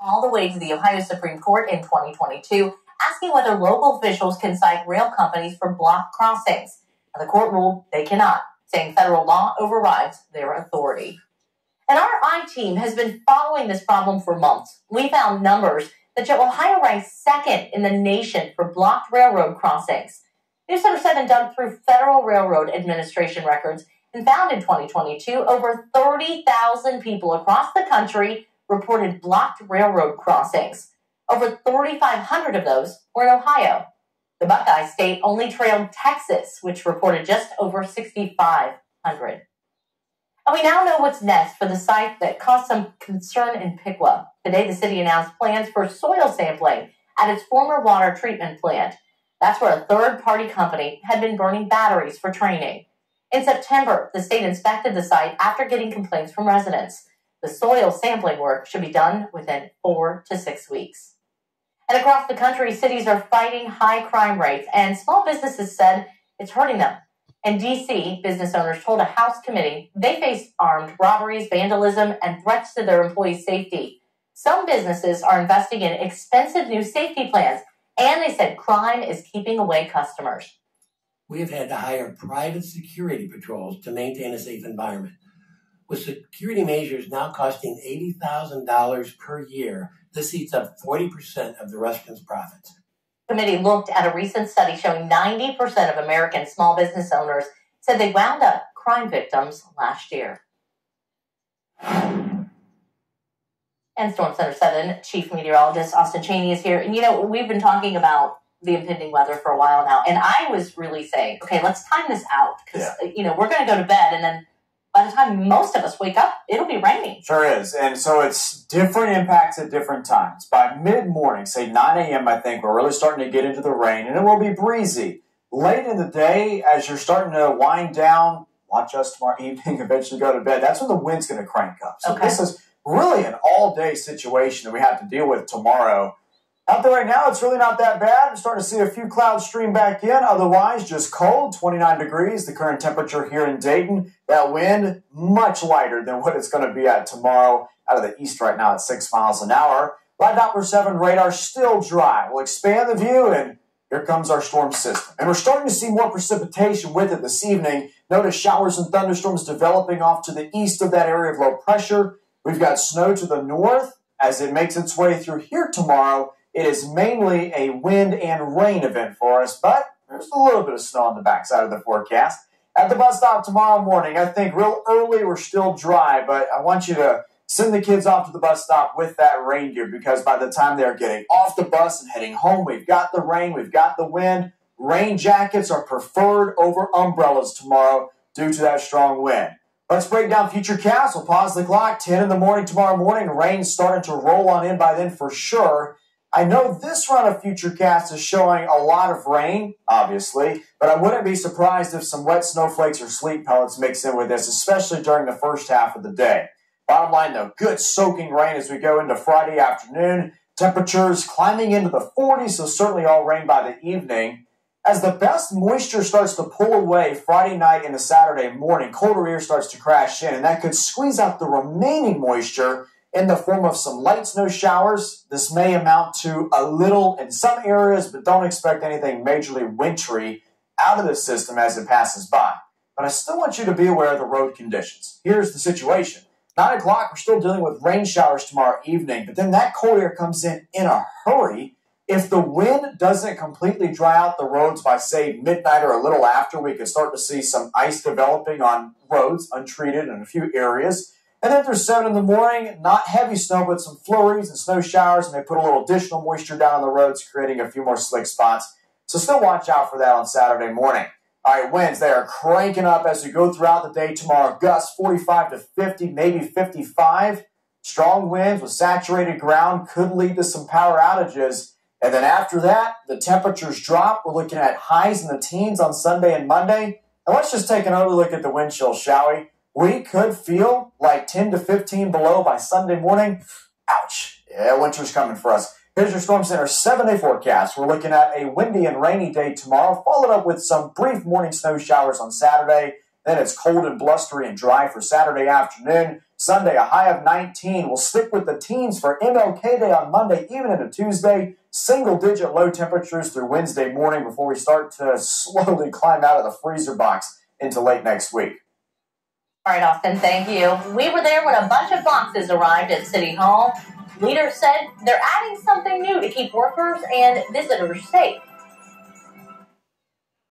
all the way to the Ohio Supreme Court in 2022, asking whether local officials can cite rail companies for blocked crossings. And the court ruled they cannot, saying federal law overrides their authority. And our I-team has been following this problem for months. We found numbers that show Ohio ranks second in the nation for blocked railroad crossings. News Center 7 dug through Federal Railroad Administration records and found in 2022 over 30,000 people across the country reported blocked railroad crossings. Over 3,500 of those were in Ohio. The Buckeye State only trailed Texas, which reported just over 6,500. And we now know what's next for the site that caused some concern in Piqua. Today, the city announced plans for soil sampling at its former water treatment plant. That's where a third-party company had been burning batteries for training. In September, the state inspected the site after getting complaints from residents. The soil sampling work should be done within 4 to 6 weeks. And across the country, cities are fighting high crime rates, and small businesses said it's hurting them. In D.C., business owners told a House committee they face armed robberies, vandalism, and threats to their employees' safety. Some businesses are investing in expensive new safety plans, and they said crime is keeping away customers. We have had to hire private security patrols to maintain a safe environment. With security measures now costing $80,000 per year, this eats up 40% of the restaurant's profits. The committee looked at a recent study showing 90% of American small business owners said they wound up crime victims last year. And Storm Center 7 Chief Meteorologist Austin Chaney is here. And, we've been talking about the impending weather for a while now. And I was really saying, okay, let's time this out because, we're going to go to bed. And then by the time most of us wake up, it'll be raining. Sure is. And so it's different impacts at different times. By mid-morning, say 9 a.m., I think, we're really starting to get into the rain, and it will be breezy. Late in the day, as you're starting to wind down, watch us tomorrow evening, eventually go to bed, that's when the wind's going to crank up. So This is really an all-day situation that we have to deal with tomorrow. Out there right now, it's really not that bad. We're starting to see a few clouds stream back in. Otherwise, just cold, 29 degrees, the current temperature here in Dayton. That wind, much lighter than what it's going to be at tomorrow. Out of the east right now at 6 miles an hour. Live Doppler 7 radar still dry. We'll expand the view, and here comes our storm system. And we're starting to see more precipitation with it this evening. Notice showers and thunderstorms developing off to the east of that area of low pressure. We've got snow to the north as it makes its way through here tomorrow. It is mainly a wind and rain event for us, but there's a little bit of snow on the backside of the forecast. At the bus stop tomorrow morning, I think real early we're still dry, but I want you to send the kids off to the bus stop with that rain gear because by the time they're getting off the bus and heading home, we've got the rain, we've got the wind. Rain jackets are preferred over umbrellas tomorrow due to that strong wind. Let's break down Futurecast. We'll pause the clock. 10 in the morning tomorrow morning. Rain's starting to roll on in by then for sure. I know this run of Futurecast is showing a lot of rain, obviously, but I wouldn't be surprised if some wet snowflakes or sleet pellets mix in with this, especially during the first half of the day. Bottom line, though, good soaking rain as we go into Friday afternoon. Temperatures climbing into the 40s, so certainly all rain by the evening. As the best moisture starts to pull away Friday night into Saturday morning, colder air starts to crash in, and that could squeeze out the remaining moisture in the form of some light snow showers. This may amount to a little in some areas, but don't expect anything majorly wintry out of the system as it passes by. But I still want you to be aware of the road conditions. Here's the situation. 9 o'clock, we're still dealing with rain showers tomorrow evening, but then that cold air comes in a hurry. If the wind doesn't completely dry out the roads by, say, midnight or a little after, we could start to see some ice developing on roads, untreated in a few areas. And then through 7 in the morning, not heavy snow, but some flurries and snow showers, and they put a little additional moisture down on the roads, creating a few more slick spots. So still watch out for that on Saturday morning. All right, winds, they are cranking up as we go throughout the day tomorrow. Gusts 45 to 50, maybe 55. Strong winds with saturated ground could lead to some power outages. And then after that, the temperatures drop. We're looking at highs in the teens on Sunday and Monday. And let's just take an early look at the wind chill, shall we? We could feel like 10 to 15 below by Sunday morning. Ouch. Yeah, winter's coming for us. Here's your Storm Center 7-day forecast. We're looking at a windy and rainy day tomorrow, followed up with some brief morning snow showers on Saturday. Then it's cold and blustery and dry for Saturday afternoon. Sunday, a high of 19. We'll stick with the teens for MLK Day on Monday, even into Tuesday. Single-digit low temperatures through Wednesday morning before we start to slowly climb out of the freezer box into late next week. All right, Austin, thank you. We were there when a bunch of boxes arrived at City Hall. Leaders said they're adding something new to keep workers and visitors safe.